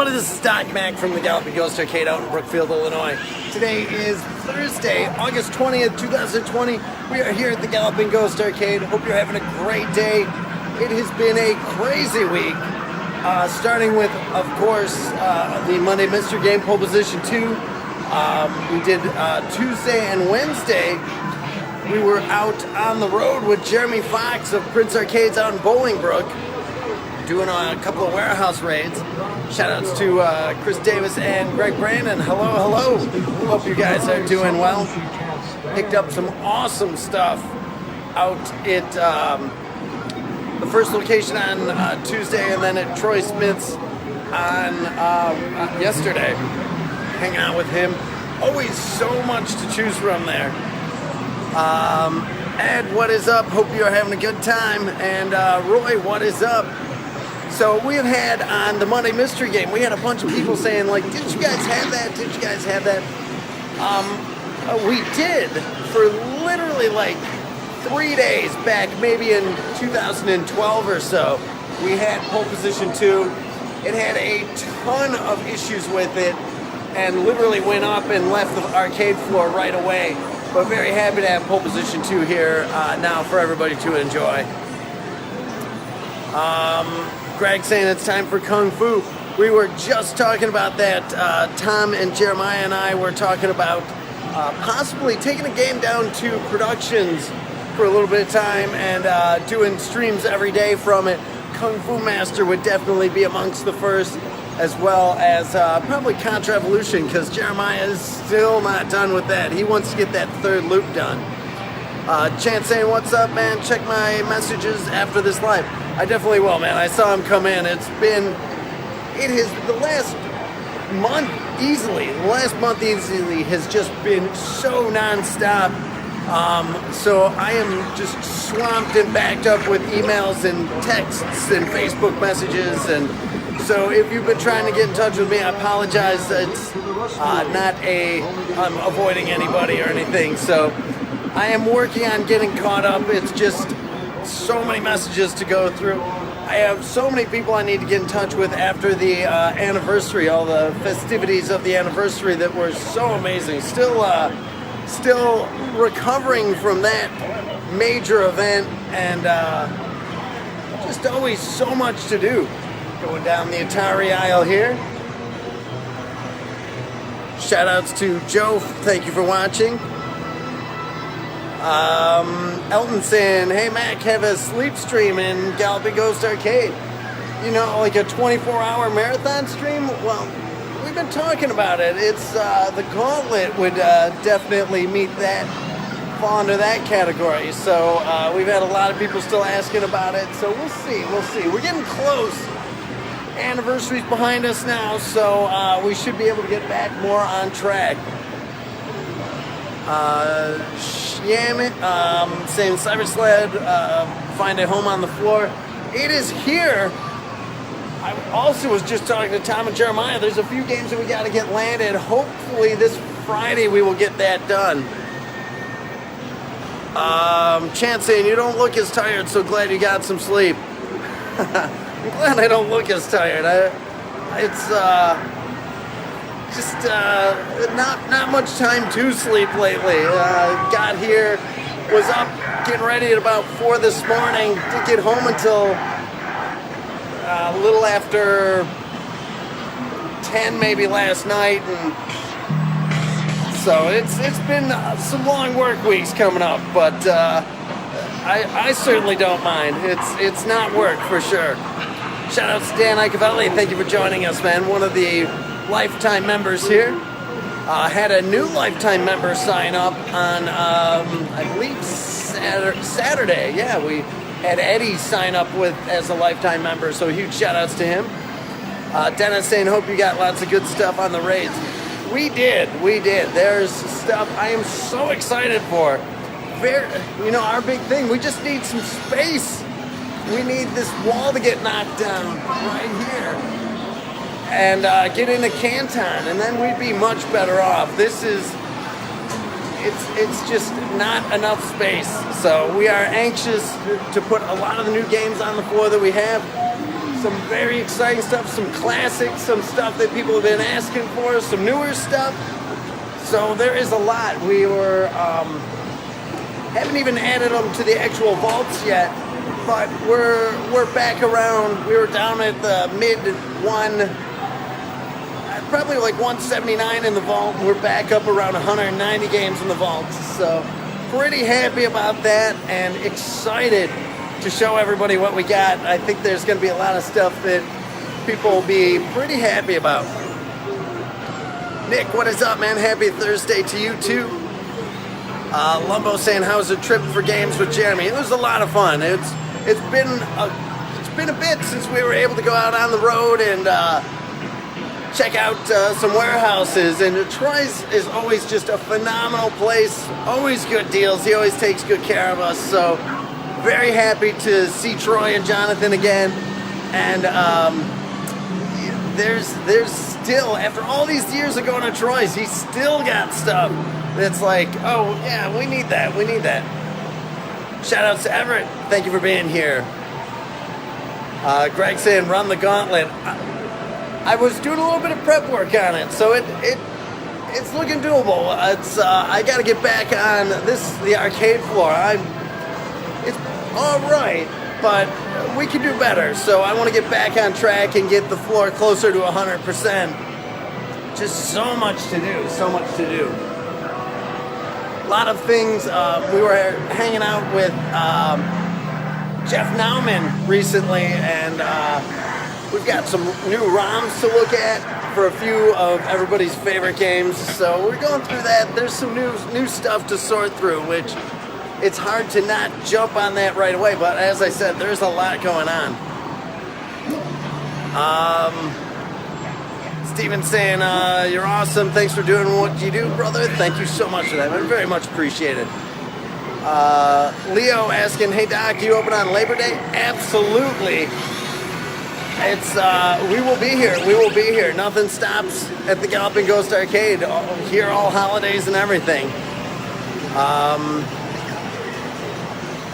everybody, this is Doc Mack from the Galloping Ghost Arcade out in Brookfield, Illinois. Today is Thursday, August 20th, 2020. We are here at the Galloping Ghost Arcade. Hope you're having a great day. It has been a crazy week, starting with, of course, the Monday Mystery Game Pole Position 2. We did Tuesday and Wednesday. We were out on the road with Jeremy Fox of Prince Arcades out in Bolingbrook, doing a couple of warehouse raids. Shoutouts to Chris Davis and Greg Brandon. Hello. Hope you guys are doing well. Picked up some awesome stuff out at the first location on Tuesday, and then at Troy Smith's on yesterday. Hang out with him. Always so much to choose from there. Ed, what is up? Hope you are having a good time. And Roy, what is up? So we have had on the Monday Mystery Game, we had a bunch of people saying, like, did you guys have that? Did you guys have that? We did for literally like 3 days back, maybe in 2012 or so. We had Pole Position 2. It had a ton of issues with it and literally went up and left the arcade floor right away. But very happy to have Pole Position 2 here now for everybody to enjoy. Greg saying it's time for Kung Fu. We were just talking about that. Tom and Jeremiah and I were talking about possibly taking a game down to Productions for a little bit of time and doing streams every day from it. Kung Fu Master would definitely be amongst the first, as well as probably Contra Evolution, because Jeremiah is still not done with that. He wants to get that third loop done. Chance saying, what's up, man? Check my messages after this live. I definitely will, man. I saw him come in. It has, the last month easily has just been so nonstop. So I am just swamped and backed up with emails and texts and Facebook messages. And so if you've been trying to get in touch with me, I apologize. It's not I'm avoiding anybody or anything. So I am working on getting caught up. It's just so many messages to go through. I have so many people I need to get in touch with after the anniversary, all the festivities of the anniversary that were so amazing. Still recovering from that major event, and just always so much to do. Going down the Atari aisle here. Shoutouts to Joe, thank you for watching. Elton saying, hey Mac, have a sleep stream in Galloping Ghost Arcade. You know, like a 24-hour marathon stream? Well, we've been talking about it. It's the Gauntlet would definitely fall under that category. So we've had a lot of people still asking about it. So we'll see. We're getting close. Anniversary's behind us now, so we should be able to get back more on track. Saying Cyber Sled, find a home on the floor. It is here. I also was just talking to Tom and Jeremiah. There's a few games that we got to get landed. Hopefully this Friday we will get that done. Chance saying, you don't look as tired, so glad you got some sleep. I'm glad I don't look as tired. It's just not much time to sleep lately. Got here, was up getting ready at about 4 this morning. Didn't get home until a little after 10 maybe last night, and so it's been some long work weeks coming up, but I certainly don't mind. It's not work for sure. Shout out to Dan Icavelli. Thank you for joining us, man. One of the lifetime members here. Had a new lifetime member sign up on, I believe, Saturday. Yeah, we had Eddie sign up as a lifetime member, so huge shout outs to him. Dennis saying, hope you got lots of good stuff on the raids. We did. There's stuff I am so excited for. Our big thing, we just need some space. We need this wall to get knocked down right here and get into Canton, and then we'd be much better off. It's just not enough space. So we are anxious to put a lot of the new games on the floor that we have. some very exciting stuff, some classics, some stuff that people have been asking for, some newer stuff. So there is a lot. We were haven't even added them to the actual vaults yet, but we're back around. We were down at the mid one, probably like 179 in the vault. We're back up around 190 games in the vaults. So pretty happy about that and excited to show everybody what we got. I think there's going to be a lot of stuff that people will be pretty happy about. Nick, what is up, man? Happy Thursday to you too. Lumbo saying, how's the trip for games with Jeremy? It was a lot of fun. It's been a bit since we were able to go out on the road and check out some warehouses. And Troy's is always just a phenomenal place. Always good deals. He always takes good care of us. So very happy to see Troy and Jonathan again. And there's still, after all these years of going to Troy's, he's still got stuff that's like, oh yeah, we need that, we need that. Shout out to Everett, thank you for being here. Greg saying run the gauntlet. I was doing a little bit of prep work on it, so it's looking doable. It's I got to get back on the arcade floor. It's all right, but we can do better. So I want to get back on track and get the floor closer to 100%. Just so much to do, so much to do. A lot of things. We were hanging out with Jeff Nauman recently, and we've got some new ROMs to look at for a few of everybody's favorite games. So we're going through that. There's some new stuff to sort through, which it's hard to not jump on that right away. But as I said, there's a lot going on. Steven saying, you're awesome. Thanks for doing what you do, brother. Thank you so much for that. I very much appreciate it. Leo asking, hey, Doc, do you open on Labor Day? Absolutely. It's, we will be here. We will be here. Nothing stops at the Galloping Ghost Arcade. Here all holidays and everything.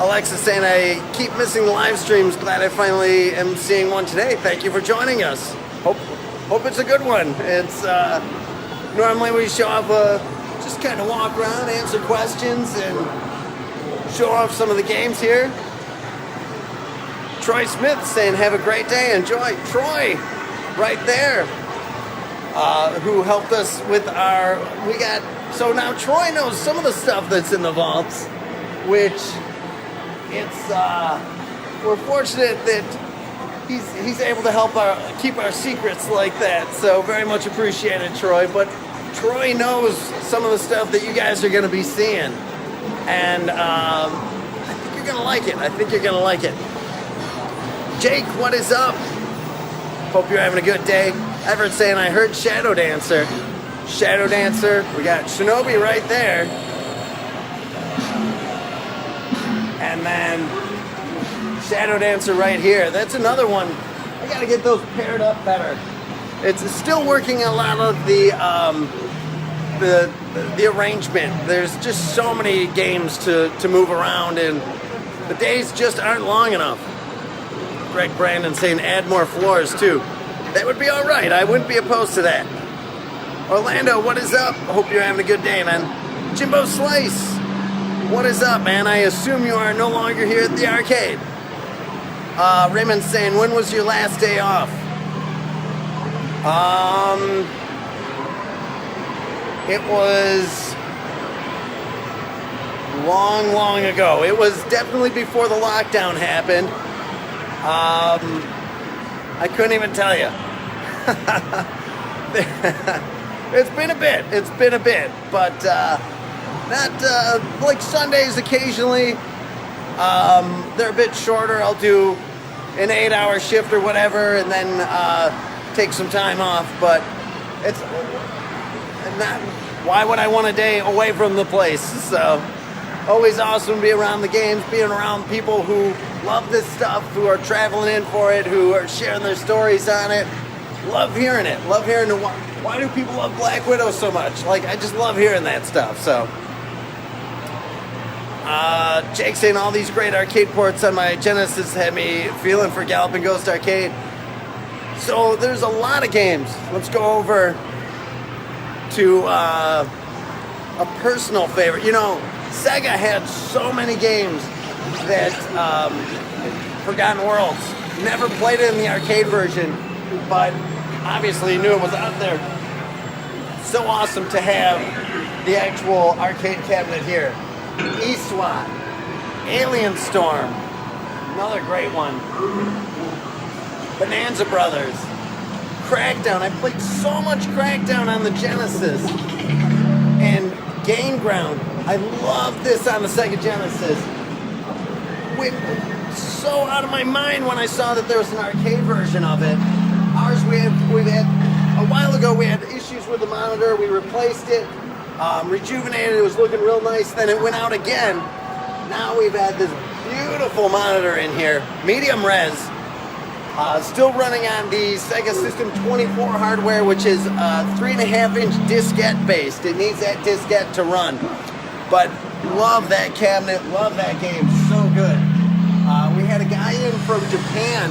Alexa's saying, I keep missing the live streams. Glad I finally am seeing one today. Thank you for joining us. Hope it's a good one. It's normally we show off, just kind of walk around, answer questions, and show off some of the games here. Troy Smith saying, have a great day, enjoy. Troy, right there, who helped us with so now Troy knows some of the stuff that's in the vaults, which it's, we're fortunate that he's able to help keep our secrets like that. So very much appreciated, Troy. But Troy knows some of the stuff that you guys are going to be seeing. And I think you're going to like it. I think you're going to like it. Jake, what is up? Hope you're having a good day. Everett saying, I heard Shadow Dancer. Shadow Dancer. We got Shinobi right there. And then Shadow Dancer right here. That's another one. I gotta get those paired up better. It's still working a lot of the arrangement. There's just so many games to move around, and the days just aren't long enough. Greg Brandon saying add more floors too. That would be all right. I wouldn't be opposed to that. Orlando, what is up? Hope you're having a good day, man. Jimbo Slice, what is up, man? I assume you are no longer here at the arcade. Raymond's saying, when was your last day off? It was long ago. It was definitely before the lockdown happened. I couldn't even tell you. It's been a bit, but not like Sundays occasionally. They're a bit shorter. I'll do an 8-hour shift or whatever, and then take some time off. But it's not. Why would I want a day away from the place? So always awesome to be around the games, being around people who love this stuff, who are traveling in for it, who are sharing their stories on it. Love hearing it. Love hearing why do people love Black Widow so much? Like, I just love hearing that stuff. So. Jake saying all these great arcade ports on my Genesis had me feeling for Galloping Ghost Arcade. So there's a lot of games. Let's go over to a personal favorite. You know, Sega had so many games that Forgotten Worlds. Never played it in the arcade version, but obviously knew it was out there. So awesome to have the actual arcade cabinet here. Eastwat, Alien Storm, another great one. Bonanza Brothers, Crackdown. I played so much Crackdown on the Genesis. And Game Ground. I love this on the Sega Genesis. Went so out of my mind when I saw that there was an arcade version of it. Ours, we've had a while ago. We had issues with the monitor. We replaced it, rejuvenated. It was looking real nice. Then it went out again. Now we've had this beautiful monitor in here, medium res. Still running on the Sega System 24 hardware, which is 3.5-inch diskette based. It needs that diskette to run. But love that cabinet, love that game, so good. We had a guy in from Japan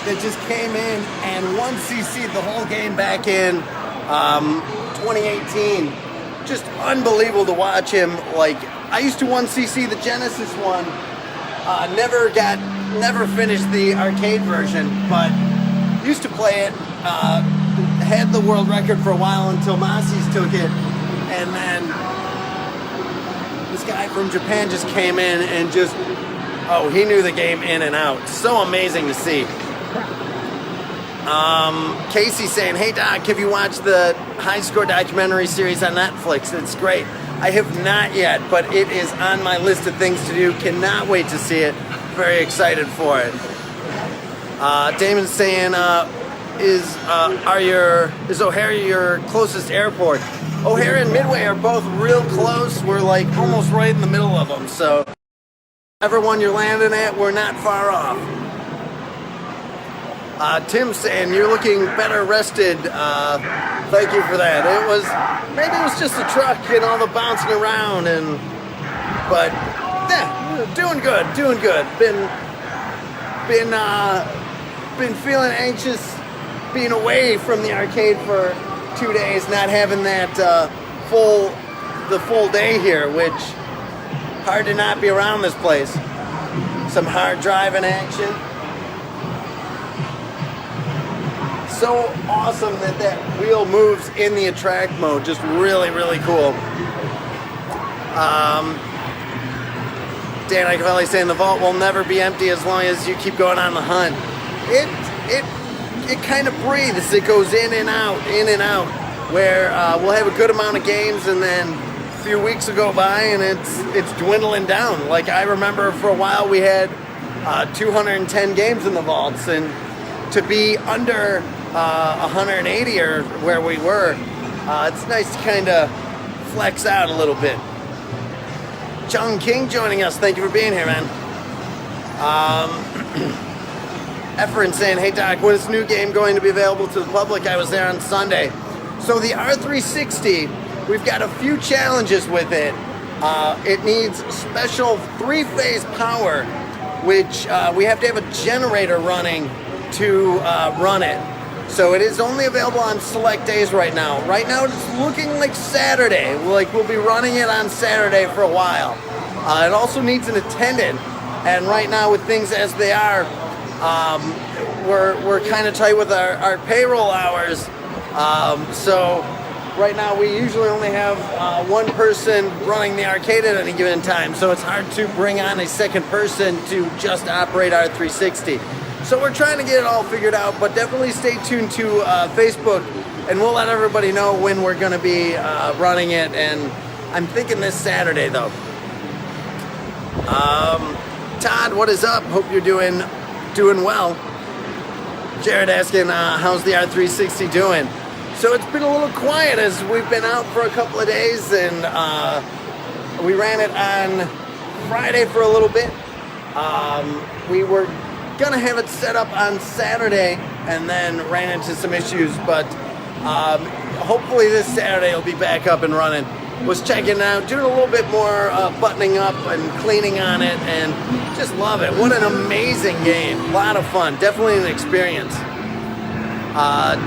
that just came in and 1cc'd the whole game back in 2018. Just unbelievable to watch him. Like, I used to 1cc the Genesis one. Never finished the arcade version, but used to play it. Had the world record for a while until Massey's took it, and then this guy from Japan just came in and just, he knew the game in and out. So amazing to see. Casey saying, hey Doc, have you watched the High Score documentary series on Netflix? It's great. I have not yet, but it is on my list of things to do. Cannot wait to see it. Very excited for it. Damon's saying, is O'Hare your closest airport? O'Hare and Midway are both real close. We're like almost right in the middle of them. So, whichever one you're landing at, we're not far off. Tim's saying you're looking better rested. Thank you for that. Maybe it was just the truck and all the bouncing around, but yeah, doing good. Been feeling anxious being away from the arcade for 2 days, not having that the full day here, which hard to not be around this place. Some hard driving action. So awesome that wheel moves in the attract mode. Just really, really cool. Dan Icavelli saying the vault will never be empty as long as you keep going on the hunt. It kind of breathes. It goes in and out, where we'll have a good amount of games, and then a few weeks will go by and it's dwindling down. Like, I remember for a while we had 210 games in the vaults, and to be under 180 or where we were, it's nice to kind of flex out a little bit. Chung King joining us. Thank you for being here, man. Efren saying, hey Doc, when is this new game going to be available to the public? I was there on Sunday. So the R360, we've got a few challenges with it. It needs special 3-phase power, which we have to have a generator running to run it. So it is only available on select days right now. Right now it's looking like Saturday. We'll be running it on Saturday for a while. It also needs an attendant, and right now with things as they are, we're kind of tight with our payroll hours. So right now we usually only have one person running the arcade at any given time, so it's hard to bring on a second person to just operate our 360. So we're trying to get it all figured out, but definitely stay tuned to Facebook, and we'll let everybody know when we're going to be running it, and I'm thinking this Saturday, though. Todd, what is up? Hope you're doing well. Jared asking, how's the R360 doing? So it's been a little quiet as we've been out for a couple of days, and we ran it on Friday for a little bit. We were gonna have it set up on Saturday and then ran into some issues, but hopefully this Saturday it'll be back up and running. Was checking it out, doing a little bit more buttoning up and cleaning on it, and just love it. What an amazing game. A lot of fun. Definitely an experience.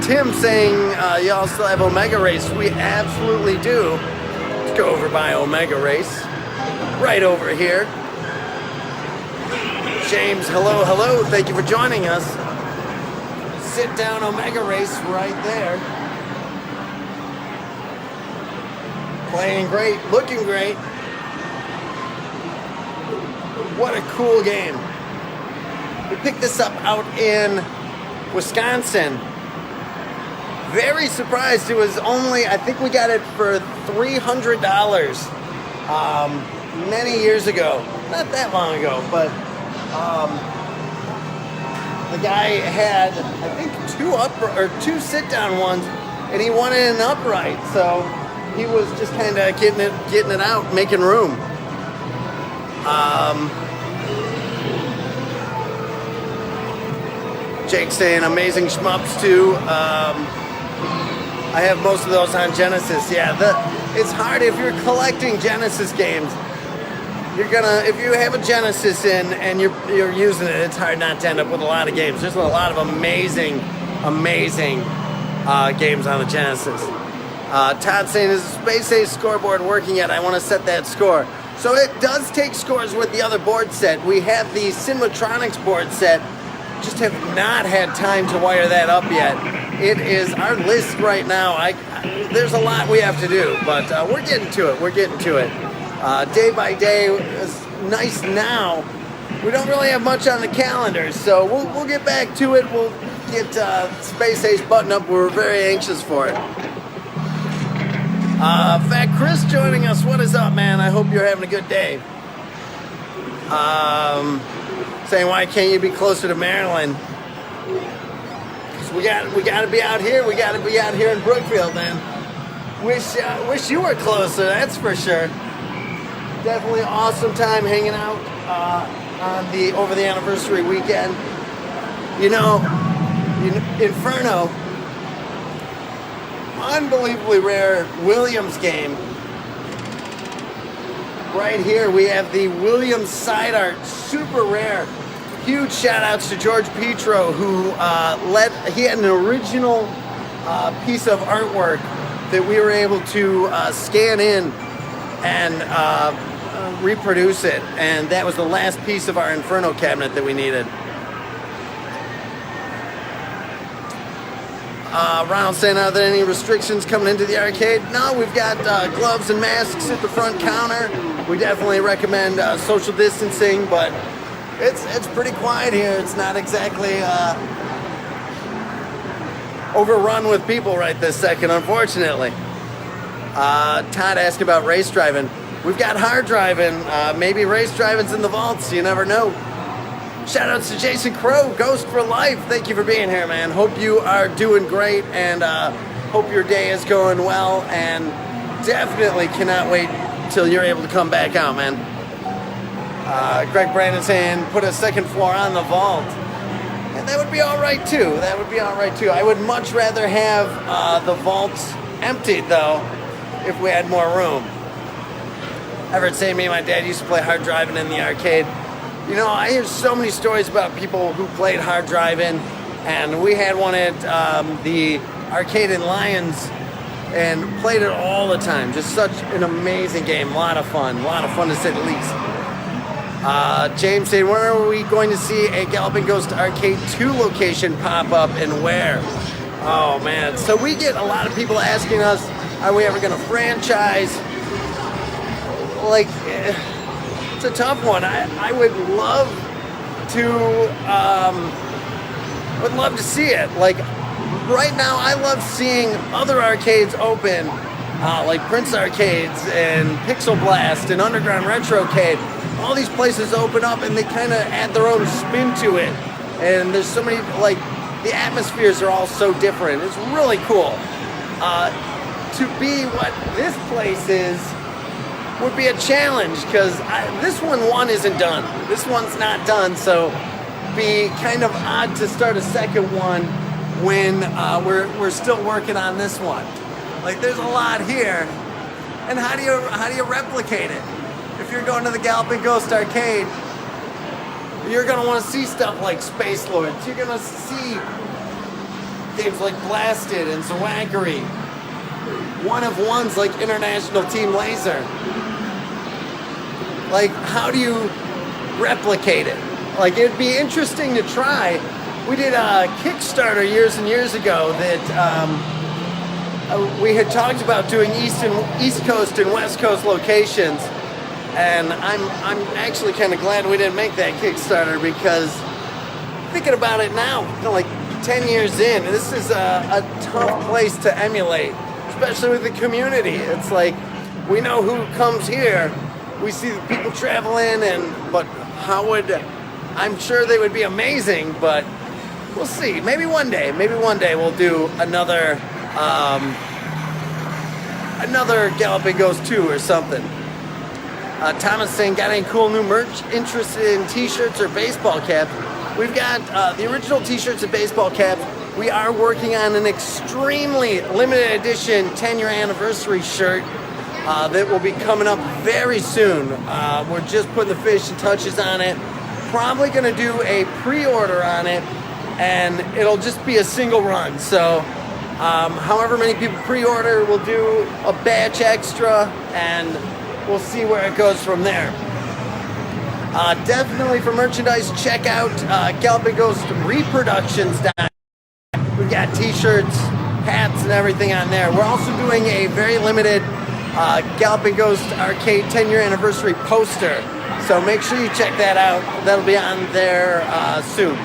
Tim saying y'all still have Omega Race. We absolutely do. Let's go over by Omega Race. Right over here. James, hello, hello. Thank you for joining us. Sit down Omega Race right there. Playing great, looking great. What a cool game. We picked this up out in Wisconsin. Very surprised. It was only, I think we got it for $300 many years ago. Not that long ago, but the guy had, I think, two sit-down ones, and he wanted an upright, so he was just kind of getting it out, making room. Jake saying amazing shmups too. I have most of those on Genesis. Yeah, it's hard if you're collecting Genesis games. If you have a Genesis and you're using it, it's hard not to end up with a lot of games. There's a lot of amazing games on the Genesis. Todd saying, is the Space Ace scoreboard working yet? I want to set that score. So it does take scores with the other board set. We have the Cinematronics board set. Just have not had time to wire that up yet. It is our list right now. There's a lot we have to do, but we're getting to it. We're getting to it. Day by day is nice now. We don't really have much on the calendar, so we'll get back to it. We'll get Space Ace button up. We're very anxious for it. Fat Chris joining us. What is up, man? I hope you're having a good day. Saying, why can't you be closer to Maryland? Because we got to be out here. We got to be out here in Brookfield, man. Wish you were closer. That's for sure. Definitely awesome time hanging out over the anniversary weekend. Inferno, unbelievably rare Williams game. Right here we have the Williams side art, super rare. Huge shout outs to George Petro, who he had an original piece of artwork that we were able to scan in and reproduce it, and that was the last piece of our Inferno cabinet that we needed. Ronald saying, are there any restrictions coming into the arcade? No, we've got gloves and masks at the front counter. We definitely recommend social distancing, but it's pretty quiet here. It's not exactly overrun with people right this second, unfortunately. Todd asked about race driving. We've got hard driving, maybe race driving's in the vaults, you never know. Shout outs to Jason Crow, Ghost for Life. Thank you for being here, man. Hope you are doing great, and hope your day is going well, and definitely cannot wait till you're able to come back out, man. Greg Brandon saying, put a second floor on the vault. And that would be all right, too. That would be all right, too. I would much rather have the vaults emptied, though, if we had more room. Everett saying, me and my dad used to play hard driving in the arcade. You know, I hear so many stories about people who played hard driving, and we had one at the arcade in Lyons and played it all the time. Just such an amazing game. A lot of fun to say the least. James saying, where are we going to see a Galloping Ghost Arcade 2 location pop up and where? Oh, man. So we get a lot of people asking us, are we ever going to franchise? Like, it's a tough one. I would love to see it. Like, right now, I love seeing other arcades open, like Prince Arcades and Pixel Blast and Underground Retrocade. All these places open up and they kind of add their own spin to it. And there's so many, like, the atmospheres are all so different. It's really cool. To be what this place is would be a challenge, because this one isn't done. This one's not done, so be kind of odd to start a second one when we're still working on this one. Like, there's a lot here, and how do you replicate it? If you're going to the Galloping Ghost Arcade, you're gonna want to see stuff like Space Lords. You're gonna see games like Blasted and Zawackery. One of ones like International Team Laser. Like, how do you replicate it? Like, it'd be interesting to try. We did a Kickstarter years and years ago that we had talked about doing East Coast and West Coast locations. And I'm actually kind of glad we didn't make that Kickstarter, because thinking about it now, like 10 years in, this is a tough place to emulate, especially with the community. It's like, we know who comes here, we see the people traveling, but I'm sure they would be amazing, but we'll see. Maybe one day we'll do another Galloping Ghost 2 or something. Thomas saying, got any cool new merch? Interested in t-shirts or baseball caps? We've got the original t-shirts and baseball caps. We are working on an extremely limited edition 10-year anniversary shirt that will be coming up very soon. We're just putting the finishing touches on it. Probably going to do a pre-order on it, and it'll just be a single run. So however many people pre-order, we'll do a batch extra, and we'll see where it goes from there. Definitely for merchandise, check out Galloping Ghost Reproductions. We've got t-shirts, hats, and everything on there. We're also doing a very limited Galloping Ghost Arcade 10-year anniversary poster. So make sure you check that out. That'll be on there soon.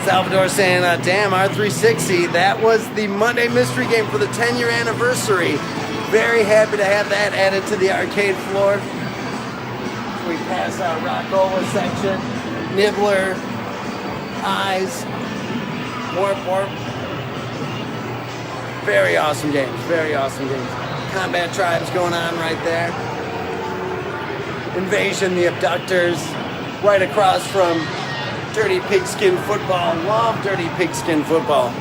Salvador saying, damn, R360, that was the Monday mystery game for the 10-year anniversary. Very happy to have that added to the arcade floor. We pass out Rockola section, Nibbler, Eyes, Warp. Very awesome games, Combat Tribes going on right there. Invasion, the Abductors, right across from Dirty Pigskin Football. Love Dirty Pigskin Football.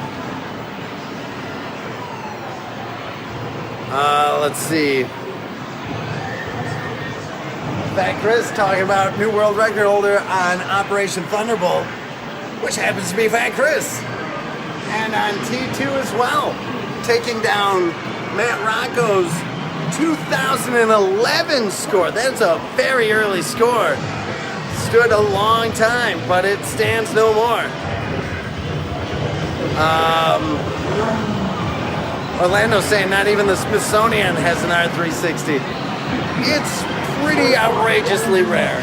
Let's see. Fat Chris talking about new world record holder on Operation Thunderbolt, which happens to be Fat Chris. And on T2 as well, taking down Matt Rocco's 2011 score. That's a very early score. Stood a long time, but it stands no more. Orlando saying not even the Smithsonian has an R360. It's pretty outrageously rare.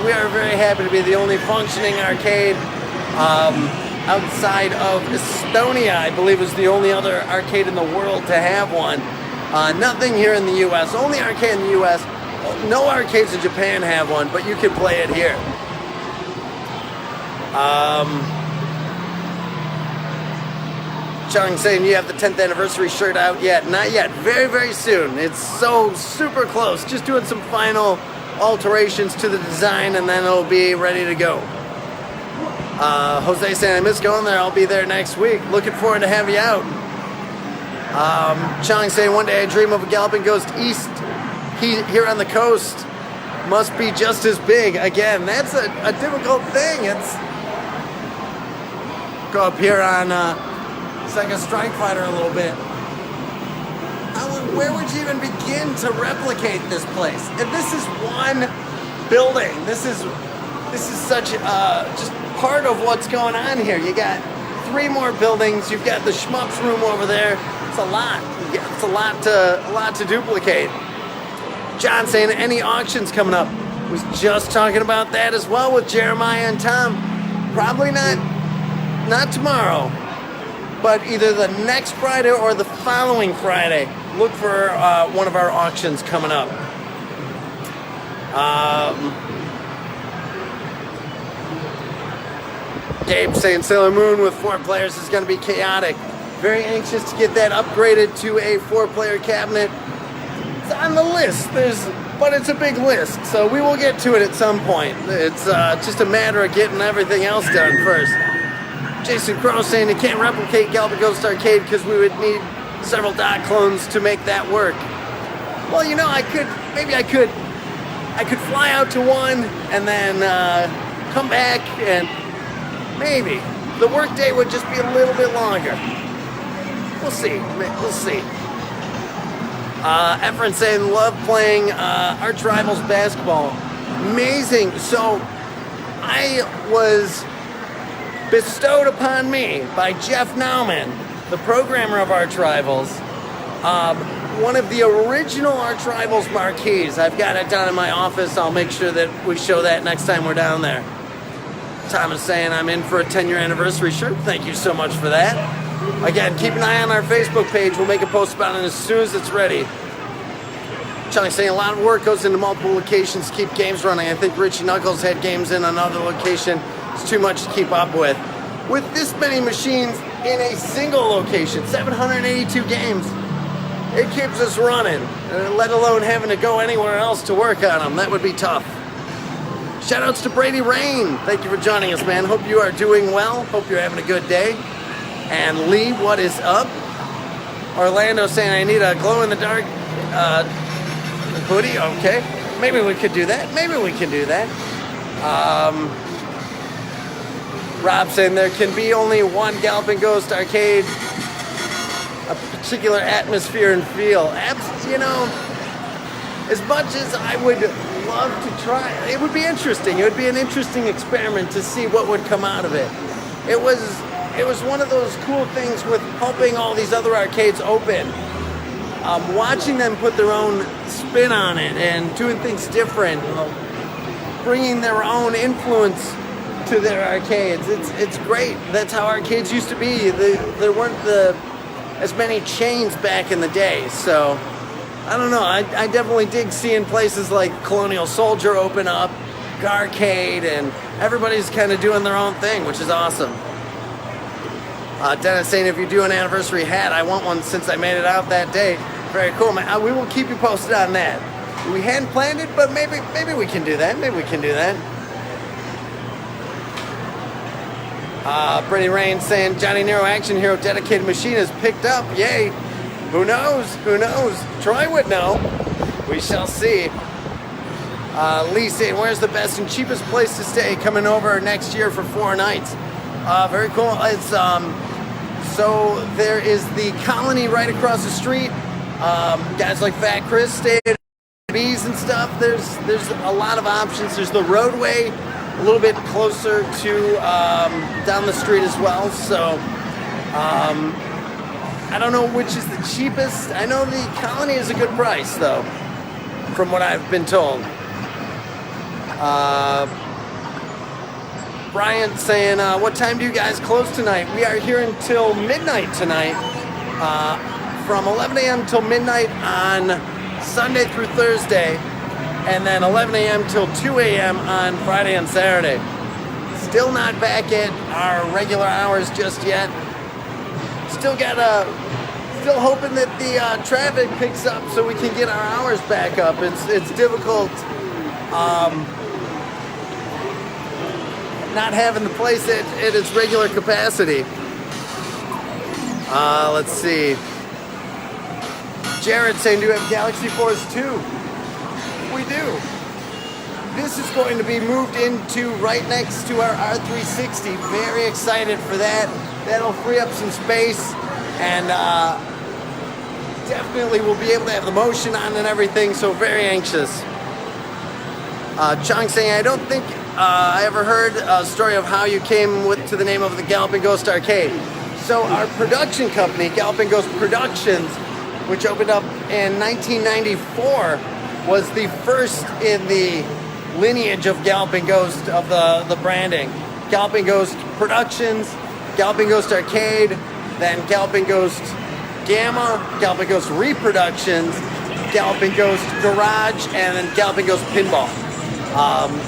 We are very happy to be the only functioning arcade outside of Estonia. I believe is the only other arcade in the world to have one. Nothing here in the U.S. Only arcade in the U.S. No arcades in Japan have one, but you can play it here. Chung saying you have the 10th anniversary shirt out yet? Not yet. Very, very soon. It's so super close. Just doing some final alterations to the design, and then it'll be ready to go. Jose saying I miss going there. I'll be there next week. Looking forward to having you out. Chung saying one day I dream of a Galloping Ghost East here on the coast. Must be just as big. Again, that's a difficult thing. It's go up here on Sega Strike Fighter a little bit. Where would you even begin to replicate this place? And this is one building. This is such just part of what's going on here. You got 3 more buildings. You've got the shmups room over there. It's a lot. It's a lot to duplicate. John saying any auctions coming up. Was just talking about that as well with Jeremiah and Tom. Probably not tomorrow, but either the next Friday or the following Friday. Look for one of our auctions coming up. Gabe saying Sailor Moon with 4 players is going to be chaotic. Very anxious to get that upgraded to a 4-player cabinet. It's on the list, but it's a big list, so we will get to it at some point. It's just a matter of getting everything else done first. Jason Crow saying they can't replicate Galloping Ghost Arcade because we would need several Doc clones to make that work. Well, you know, I could fly out to one and then come back and maybe the workday would just be a little bit longer. We'll see. We'll see. Efren saying, love playing Arch Rivals basketball. Amazing. So I was bestowed upon me by Jeff Nauman, the programmer of Arch Rivals, one of the original Arch Rivals marquees. I've got it down in my office. I'll make sure that we show that next time we're down there. Tom is saying I'm in for a 10-year anniversary shirt. Thank you so much for that. Again, keep an eye on our Facebook page. We'll make a post about it as soon as it's ready. Charlie's saying a lot of work goes into multiple locations to keep games running. I think Richie Knuckles had games in another location. It's too much to keep up with. With this many machines in a single location, 782 games, it keeps us running, let alone having to go anywhere else to work on them. That would be tough. Shoutouts to Brady Rain. Thank you for joining us, man. Hope you are doing well. Hope you're having a good day. And Lee, what is up? Orlando saying I need a glow-in-the-dark hoodie. Okay. Maybe we could do that. Maybe we can do that. Rob saying there can be only one Galloping Ghost Arcade, a particular atmosphere and feel. You know, as much as I would love to try, it would be interesting. It would be an interesting experiment to see what would come out of it. It was one of those cool things with helping all these other arcades open. Watching them put their own spin on it and doing things different, bringing their own influence to their arcades. It's great. That's how arcades used to be. There weren't as many chains back in the day. So I don't know. I definitely dig seeing places like Colonial Soldier open up, Garcade, and everybody's kind of doing their own thing, which is awesome. Dennis saying if you do an anniversary hat, I want one since I made it out that day. Very cool, man. We will keep you posted on that. We hadn't planned it, but maybe we can do that. Maybe we can do that. Brittany Rain saying Johnny Nero Action Hero dedicated machine is picked up. Yay. Who knows? Who knows? Troy would know. We shall see. Lee saying where's the best and cheapest place to stay? Coming over next year for 4 nights. Very cool. It's so there is the Colony right across the street. Guys like Fat Chris stay at B's and stuff. There's a lot of options. There's the Roadway, a little bit closer to down the street as well. So I don't know which is the cheapest. I know the Colony is a good price though, from what I've been told. Brian saying, what time do you guys close tonight? We are here until midnight tonight. From 11 a.m. till midnight on Sunday through Thursday, and then 11 a.m. till 2 a.m. on Friday and Saturday. Still not back at our regular hours just yet. Still hoping that the traffic picks up so we can get our hours back up. It's difficult not having the place at its regular capacity. Let's see. Jared saying, do you have Galaxy Force 2? We do. This is going to be moved into right next to our R360. Very excited for that. That'll free up some space, and definitely we'll be able to have the motion on and everything, so very anxious. Chong saying, I don't think I ever heard a story of how you came to the name of the Galloping Ghost Arcade. So our production company, Galloping Ghost Productions, which opened up in 1994, was the first in the lineage of Galloping Ghost, of the branding. Galloping Ghost Productions, Galloping Ghost Arcade, then Galloping Ghost Gamma, Galloping Ghost Reproductions, Galloping Ghost Garage, and then Galloping Ghost Pinball.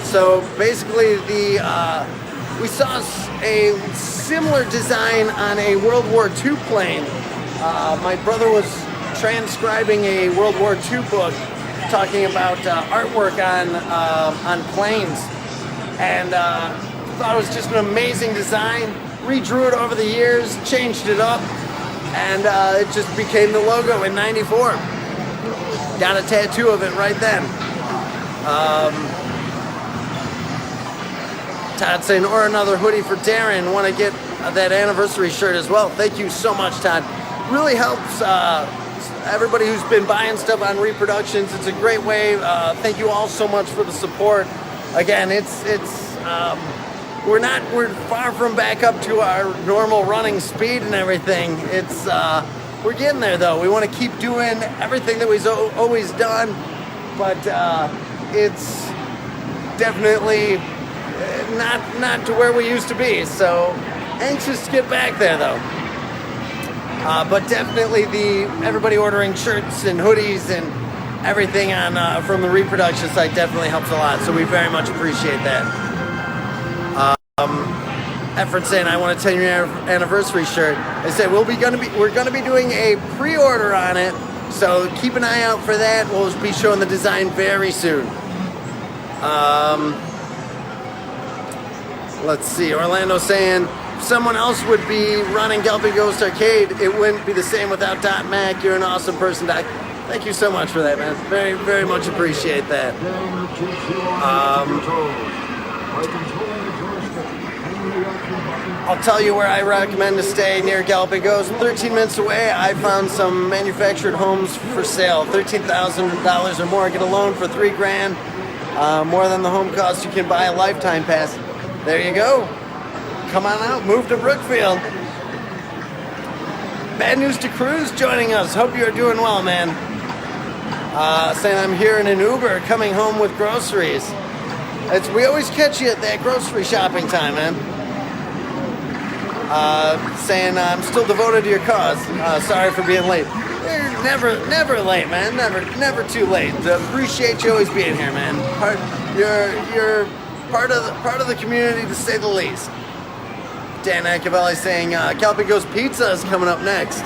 So basically we saw a similar design on a World War II plane. My brother was transcribing a World War II book talking about artwork on planes, and thought it was just an amazing design. Redrew it over the years, changed it up, and it just became the logo in '94. Got a tattoo of it right then. Todd saying, or another hoodie for Darren. Want to get that anniversary shirt as well. Thank you so much, Todd. Really helps everybody who's been buying stuff on reproductions. It's a great way. Thank you all so much for the support. Again, we're far from back up to our normal running speed and everything. We're getting there though. We want to keep doing everything that we've always done, but it's definitely not to where we used to be. So anxious to get back there though. But definitely everybody ordering shirts and hoodies and everything from the reproduction site definitely helps a lot. So we very much appreciate that. Effort saying I want a 10-year anniversary shirt. I said we're gonna be doing a pre-order on it, so keep an eye out for that. We'll be showing the design very soon. Let's see. Orlando saying if someone else would be running Galloping Ghost Arcade, it wouldn't be the same without Doc Mack. You're an awesome person, Doc. Thank you so much for that, man. Very, very much appreciate that. I'll tell you where I recommend to stay near Galloping Ghost. 13 minutes away, I found some manufactured homes for sale. $13,000 or more. Get a loan for $3 grand. More than the home cost. You can buy a lifetime pass. There you go. Come on out. Move to Brookfield. Bad news to Cruz joining us. Hope you're doing well, man. Saying I'm here in an Uber coming home with groceries. We always catch you at that grocery shopping time, man. Saying I'm still devoted to your cause. Sorry for being late. You're never late, man. Never too late. Appreciate you always being here, man. You're part of the community, to say the least. Dan Acavelli saying Galloping Ghost Pizza is coming up next.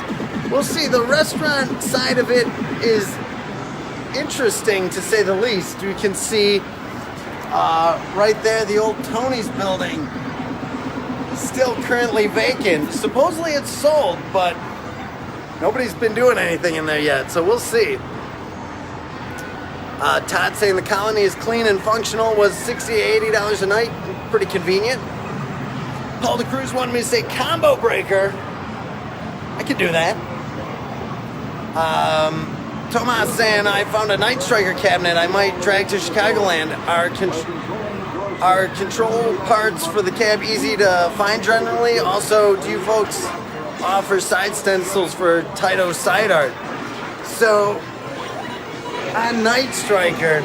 We'll see. The restaurant side of it is interesting, to say the least. You can see right there the old Tony's building. Still currently vacant. Supposedly it's sold, but nobody's been doing anything in there yet, so we'll see. Todd saying the colony is clean and functional, was $60 to $80 a night. Pretty convenient. Paul DeCruz wanted me to say combo breaker. I could do that. Tomas saying I found a Night Striker cabinet I might drag to Chicagoland. Are control parts for the cab easy to find generally? Also, do you folks offer side stencils for Taito side art? So, on Night Striker,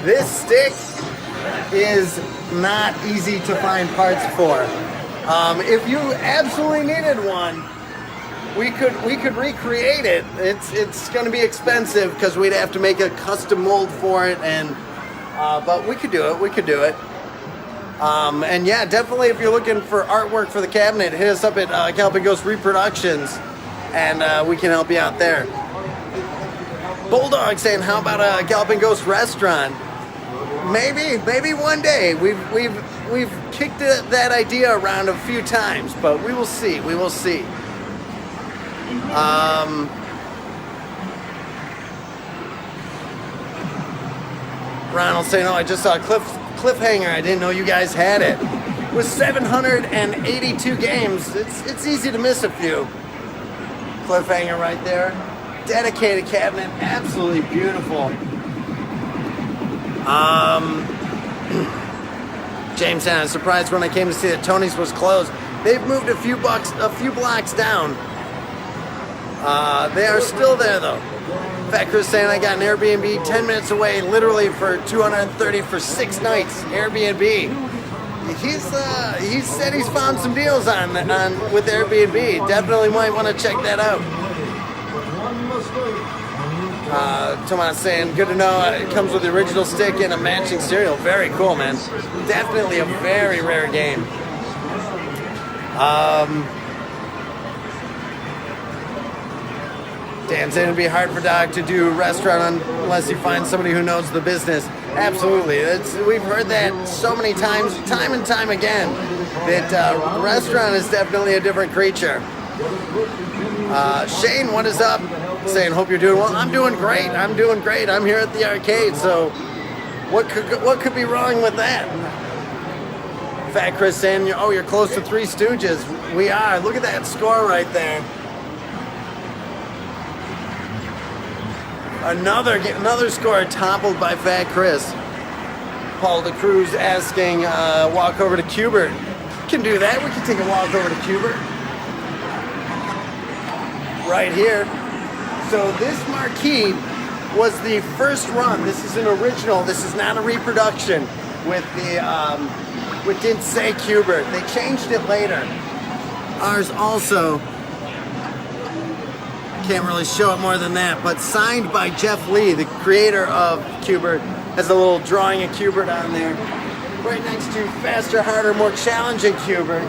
this stick is not easy to find parts for. If you absolutely needed one, we could recreate it. It's going to be expensive because we'd have to make a custom mold for it, and but we could do it. And yeah, definitely if you're looking for artwork for the cabinet, hit us up at Galloping Ghost Reproductions, and we can help you out there. Bulldog saying, how about a Galloping Ghost restaurant? Maybe one day. We've kicked that idea around a few times, but we will see. Ronald saying, oh, I just saw a cliffhanger. I didn't know you guys had it. With 782 games, it's easy to miss a few. Cliffhanger right there. Dedicated cabinet, absolutely beautiful. James said, I was surprised when I came to see that Tony's was closed. They've moved a few blocks down. They are still there though. Fat Chris saying I got an Airbnb 10 minutes away, literally for $230 for 6 nights. Airbnb. He said he's found some deals on with Airbnb. Definitely might want to check that out. Tomas saying, good to know it comes with the original stick and a matching cereal. Very cool, man. Definitely a very rare game. Dan saying it'd be hard for Doc to do restaurant unless you find somebody who knows the business. Absolutely. We've heard that so many times, time and time again, that restaurant is definitely a different creature. Shane, what is up? Saying, hope you're doing well. I'm doing great. I'm here at the arcade, so what could be wrong with that? Fat Chris saying, oh, you're close to Three Stooges. We are. Look at that score right there. Another score toppled by Fat Chris. Paul DeCruz asking, walk over to Cubert. Can do that. We can take a walk over to Cubert. Right here. So this marquee was the first run. This is an original. This is not a reproduction with didn't say Cubert. They changed it later. Ours also, can't really show it more than that, but signed by Jeff Lee, the creator of Cubert, has a little drawing of Cubert on there. Right next to faster, harder, more challenging Cubert.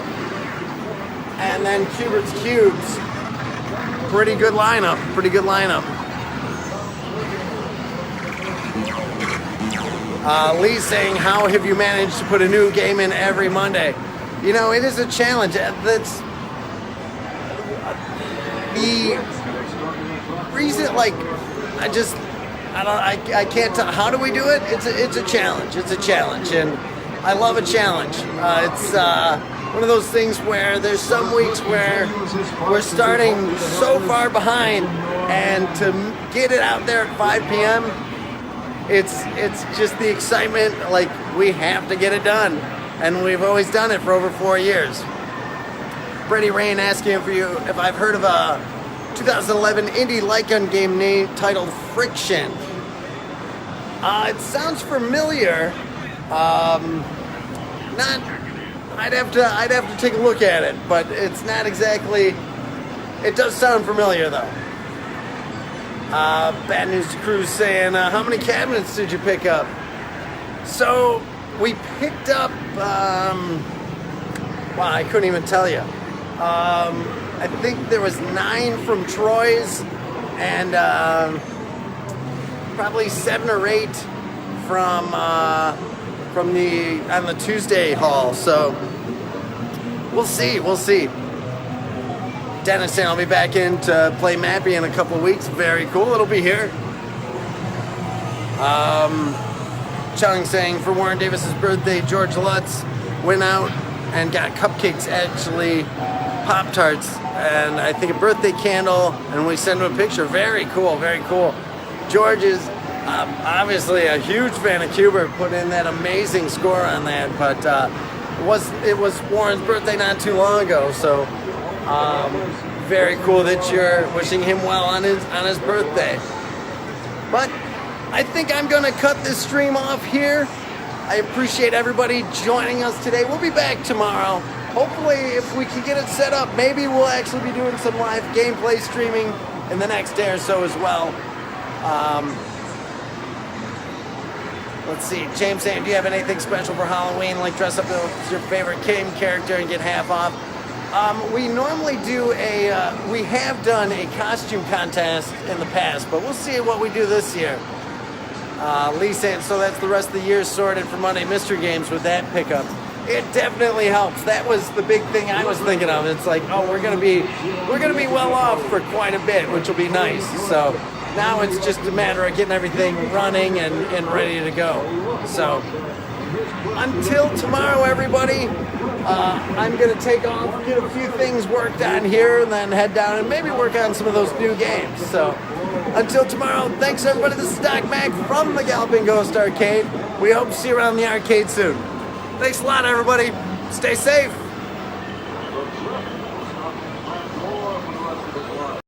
And then Cubert's Cubes. Pretty good lineup, pretty good lineup. Lee saying, how have you managed to put a new game in every Monday? You know, it is a challenge. That's the reason, like, I can't tell. How do we do it? It's a challenge. It's a challenge, and I love a challenge. It's one of those things where there's some weeks where we're starting so far behind, and to get it out there at 5 p.m., it's just the excitement. Like, we have to get it done, and we've always done it for over 4 years. Brady Rain asking for you if I've heard of a 2011 indie light gun game name titled Friction. It sounds familiar. I'd have to take a look at it, but it's not exactly. It does sound familiar though. Bad News to Cruz saying, how many cabinets did you pick up? So we picked up. Wow, I couldn't even tell you. I think there was 9 from Troy's, and probably 7 or 8 from the Tuesday haul. So we'll see. Dennis saying I'll be back in to play Mappy in a couple of weeks. Very cool. It'll be here. Chung saying for Warren Davis's birthday, George Lutz went out and got cupcakes, actually Pop-Tarts, and I think a birthday candle, and we sent him a picture. Very cool, very cool. George is obviously a huge fan of Cubert, put in that amazing score on that, but it was Warren's birthday not too long ago, so very cool that you're wishing him well on his birthday. But I think I'm gonna cut this stream off here. I appreciate everybody joining us today. We'll be back tomorrow. Hopefully, if we can get it set up, maybe we'll actually be doing some live gameplay streaming in the next day or so as well. Let's see. James saying, do you have anything special for Halloween, like dress up as your favorite game character and get half off? We normally do we have done a costume contest in the past, but we'll see what we do this year. Lee saying, so that's the rest of the year sorted for Monday Mystery Games with that pickup. It definitely helps. That was the big thing I was thinking of. It's like, oh, we're gonna be well off for quite a bit, which will be nice. So now it's just a matter of getting everything running and ready to go. So until tomorrow, everybody, I'm gonna take off, get a few things worked on here, and then head down and maybe work on some of those new games. So until tomorrow, thanks everybody. This is Doc Mack from the Galloping Ghost Arcade. We hope to see you around the arcade soon. Thanks a lot, everybody. Stay safe.